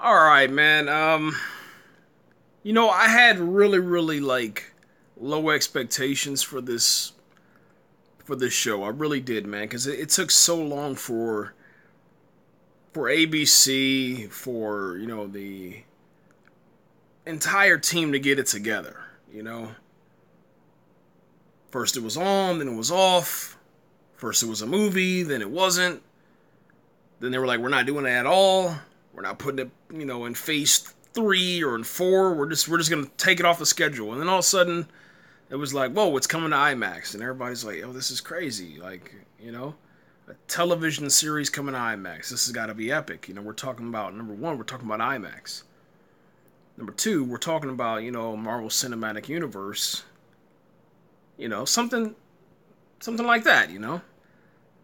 All right, man. I had really like low expectations for this show. I really did, man, because it took so long for ABC, for the entire team to get it together. First it was on, then it was off. First it was a movie, then it wasn't. Then they were like, we're not doing it at all. We're not putting it, in phase 3 or in 4. We're just gonna take it off the schedule. And then all of a sudden, it was like, whoa, it's coming to IMAX, and everybody's like, oh, this is crazy. Like, a television series coming to IMAX. This has got to be epic. We're talking about number one, we're talking about IMAX. Number two, we're talking about Marvel Cinematic Universe. Something like that.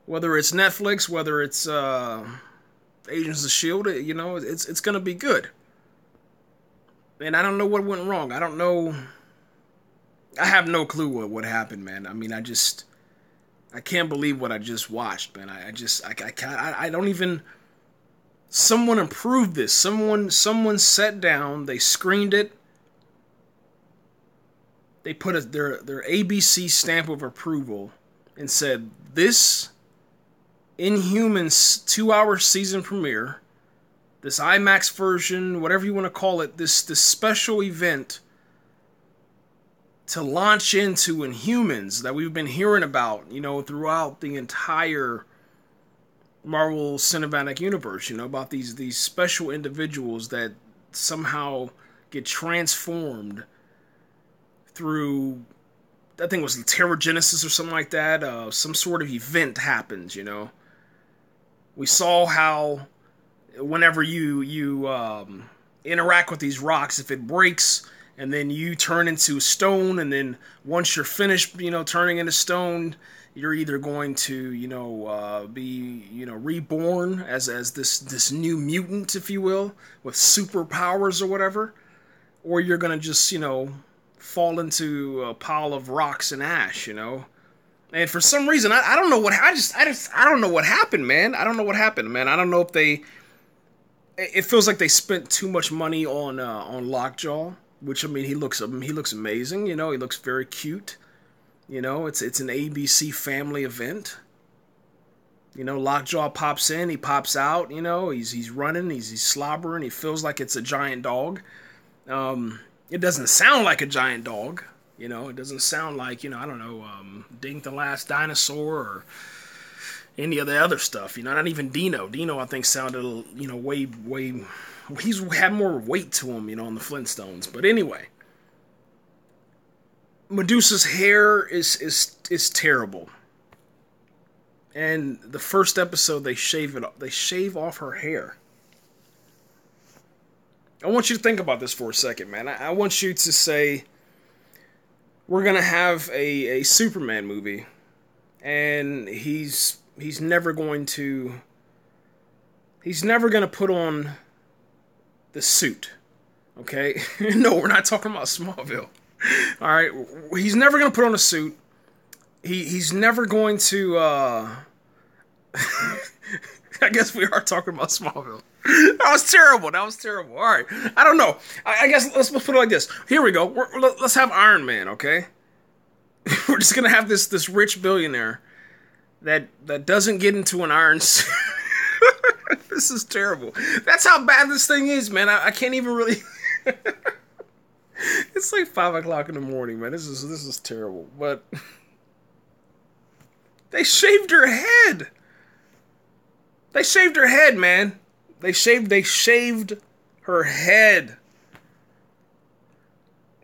Whether it's Netflix, whether it's Agents of Shield, it's gonna be good. And I don't know what went wrong. I don't know. I have no clue what happened, man. I mean, I can't believe what I just watched, man. I can't. I don't even. Someone approved this. Someone sat down. They screened it. They put their ABC stamp of approval and said, this Inhumans 2-hour season premiere, this IMAX version, whatever you want to call it, this special event to launch into Inhumans that we've been hearing about, throughout the entire Marvel Cinematic Universe, about these special individuals that somehow get transformed through, I think it was Terrigenesis or something like that. Some sort of event happens. We saw how whenever you interact with these rocks, if it breaks and then you turn into stone, and then once you're finished, turning into stone, you're either going to be reborn as this new mutant, if you will, with superpowers or whatever, or you're gonna just fall into a pile of rocks and ash. And for some reason, I don't know what I don't know what happened, man. I don't know what happened, man. I don't know if they. It feels like they spent too much money on Lockjaw, which, I mean, he looks amazing. He looks very cute. It's an ABC family event. Lockjaw pops in, he pops out. He's running, he's slobbering. He feels like it's a giant dog. It doesn't sound like a giant dog. It doesn't sound like, I don't know, Dink the Last Dinosaur or any of the other stuff. Not even Dino. Dino, I think, sounded, way, he's had more weight to him, on the Flintstones. But anyway, Medusa's hair is terrible. And the first episode, they shave off her hair. I want you to think about this for a second, man. I want you to say, we're gonna have a Superman movie, and he's never gonna put on the suit. Okay? No, we're not talking about Smallville. All right, he's never gonna put on a suit. He's never going to. I guess we are talking about Smallville. That was terrible. All right. I don't know. I guess let's put it like this. Here we go. Let's have Iron Man, okay? We're just going to have this rich billionaire that doesn't get into an iron suit. This is terrible. That's how bad this thing is, man. I can't even really... It's like 5 o'clock in the morning, man. This is terrible. But... They shaved her head. They shaved her head, man. They shaved her head.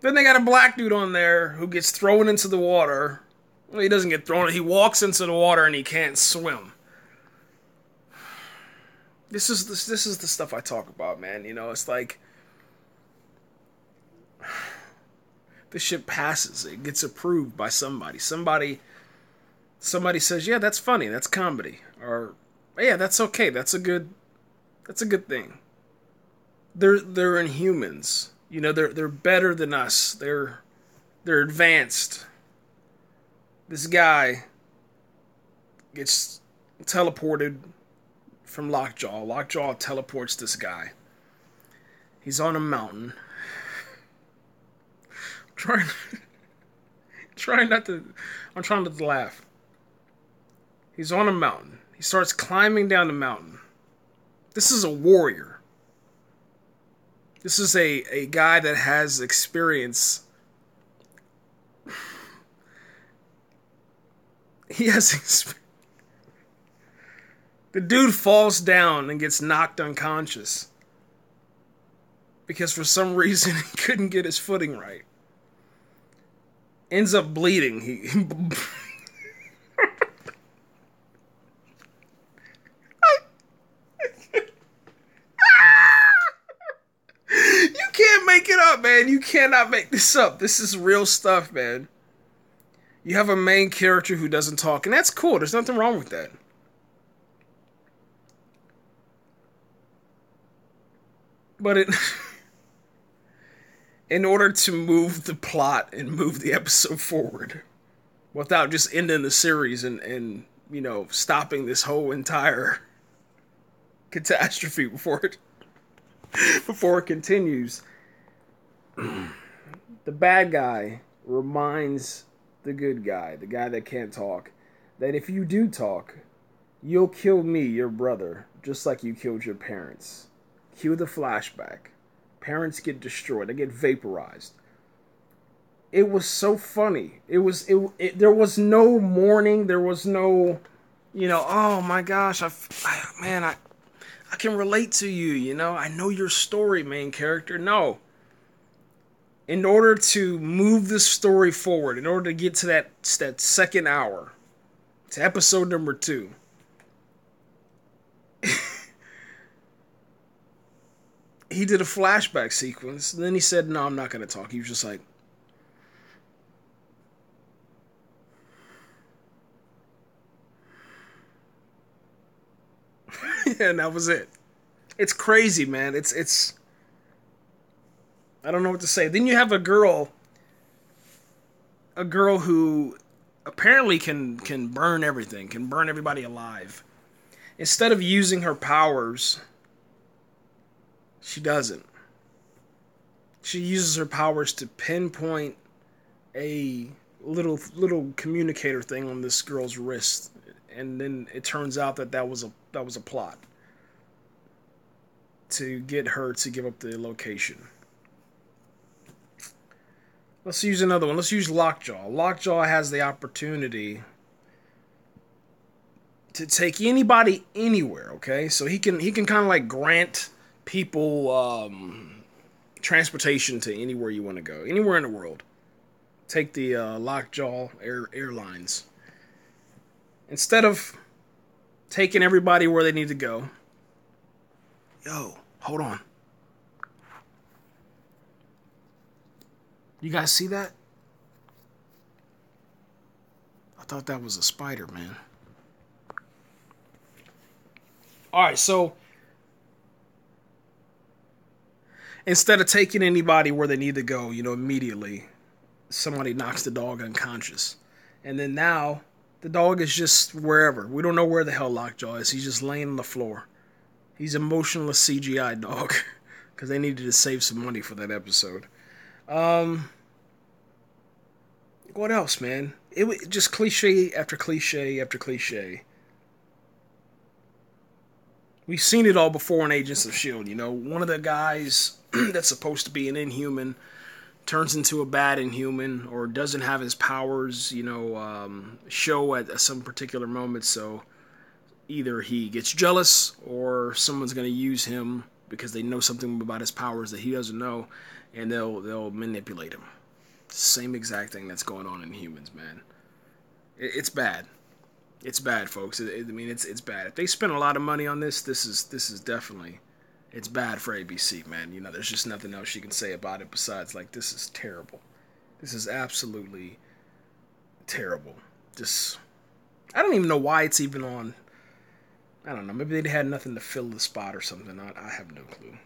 Then they got a black dude on there who gets thrown into the water. Well, he doesn't get thrown. He walks into the water and he can't swim. This is the stuff I talk about, man. It's like this shit passes. It gets approved by somebody. Somebody says, yeah, that's funny. That's comedy. Or yeah, that's okay. That's a good thing. They're Inhumans. They're better than us. They're advanced. This guy gets teleported from Lockjaw. Lockjaw teleports this guy. He's on a mountain. Trying, trying not to. I'm trying not to laugh. He's on a mountain. He starts climbing down the mountain. This is a warrior. This is a guy that has experience. He has experience. The dude falls down and gets knocked unconscious. Because for some reason he couldn't get his footing right. Ends up bleeding. You can't make it up, man. You cannot make this up. This is real stuff, man. You have a main character who doesn't talk, and that's cool. There's nothing wrong with that. But in order to move the plot and move the episode forward, without just ending the series and you know, stopping this whole entire catastrophe before it continues, the bad guy reminds the good guy, the guy that can't talk, that if you do talk, you'll kill me, your brother, just like you killed your parents. Cue the flashback. Parents get destroyed. They get vaporized. It was so funny. There was no mourning. There was no, you know, oh my gosh, I can relate to you, you know. I know your story, main character. No. In order to move this story forward, in order to get to that second hour, to episode number 2, he did a flashback sequence. And then he said, no, I'm not going to talk. He was just like, yeah, and that was it. It's crazy, man. It's I don't know what to say. Then you have a girl who apparently can burn everything, can burn everybody alive. Instead of using her powers, she doesn't. She uses her powers to pinpoint a little communicator thing on this girl's wrist, and then it turns out that was a plot to get her to give up the location. Let's use another one. Let's use Lockjaw. Lockjaw has the opportunity to take anybody anywhere, okay? So he can kind of like grant people transportation to anywhere you want to go. Anywhere in the world. Take the Lockjaw Airlines. Instead of taking everybody where they need to go. Yo, hold on. You guys see that? I thought that was a spider, man. Alright, so instead of taking anybody where they need to go, you know, immediately, somebody knocks the dog unconscious. And then now, the dog is just wherever. We don't know where the hell Lockjaw is. He's just laying on the floor. He's emotionless CGI dog. Because they needed to save some money for that episode. What else, man? It was just cliche after cliche after cliche. We've seen it all before in Agents of S.H.I.E.L.D., you know. One of the guys that's supposed to be an Inhuman turns into a bad Inhuman, or doesn't have his powers, you know, show at some particular moment, so either he gets jealous, or someone's going to use him because they know something about his powers that he doesn't know, and they'll manipulate him. Same exact thing that's going on in Humans, man. It's bad. It's bad, folks. I mean, it's bad. If they spend a lot of money on this is definitely, it's bad for ABC, man. You know, there's just nothing else you can say about it besides, like, this is terrible. This is absolutely terrible. Just, I don't even know why it's even on. I don't know. Maybe they had nothing to fill the spot or something. I have no clue.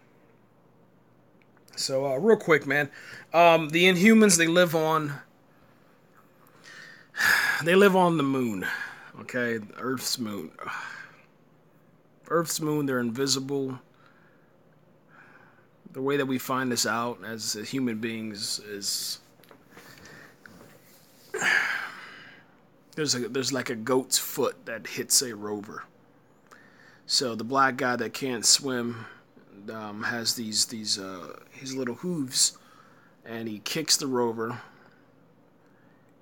So, real quick, man. The Inhumans, they live on the moon. Okay? Earth's moon. Earth's moon, they're invisible. The way that we find this out as human beings is there's like a goat's foot that hits a rover. So the black guy that can't swim has these his little hooves, and he kicks the rover.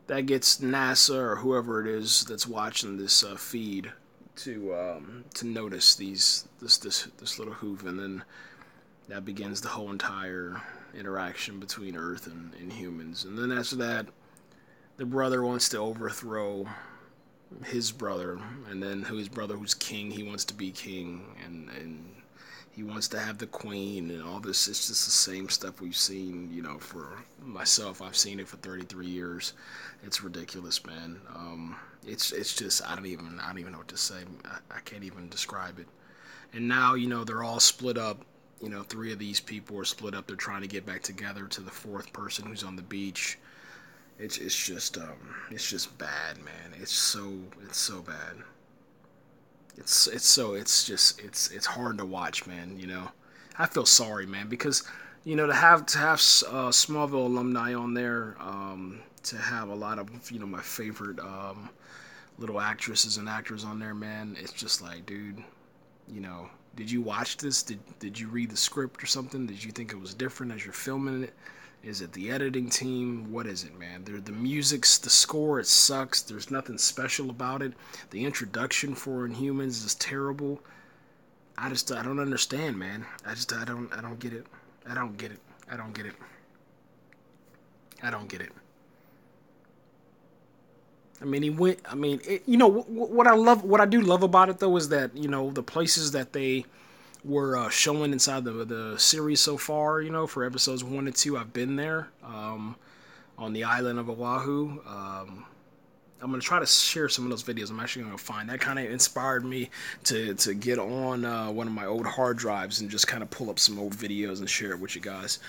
That gets NASA or whoever it is that's watching this feed to notice this little hoof, and then that begins the whole entire interaction between Earth and humans. And then after that, the brother wants to overthrow his brother, and then his brother who's king, he wants to be king, and he wants to have the queen and all this. It's just the same stuff we've seen, for myself. I've seen it for 33 years. It's ridiculous, man. It's just I don't even know what to say. I can't even describe it. And now, they're all split up. 3 of these people are split up. They're trying to get back together to the 4th person who's on the beach. It's just bad, man. It's so bad. It's hard to watch, man. I feel sorry, man, because to have Smallville alumni on there, to have a lot of my favorite little actresses and actors on there, man. It's just like, dude, did you watch this? Did you read the script or something? Did you think it was different as you're filming it? Is it the editing team? What is it, man? The music's, the score, it sucks. There's nothing special about it. The introduction for Inhumans is terrible. I don't understand, man. I don't get it. I don't get it. I don't get it. I don't get it. I mean, what I do love about it though is that the places that they were showing inside the series so far, for episodes 1 and 2, I've been there on the island of Oahu. I'm gonna try to share some of those videos. I'm actually gonna find that kind of inspired me to get on one of my old hard drives and just kind of pull up some old videos and share it with you guys.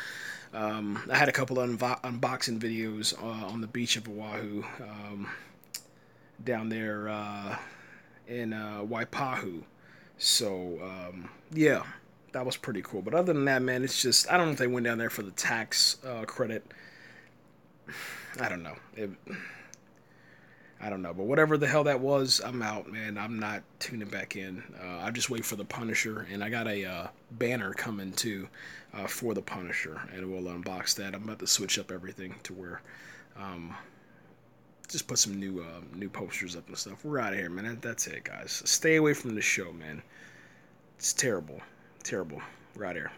I had a couple of unboxing videos on the beach of Oahu, down there in Waipahu. So, yeah, that was pretty cool. But other than that, man, it's just, I don't know if they went down there for the tax credit. I don't know. I don't know. But whatever the hell that was, I'm out, man. I'm not tuning back in. I just wait for the Punisher. And I got a banner coming, too, for the Punisher. And we'll unbox that. I'm about to switch up everything to where just put some new posters up and stuff. We're out of here, man. That's it, guys. Stay away from the show, man. It's terrible. Terrible. We're out of here.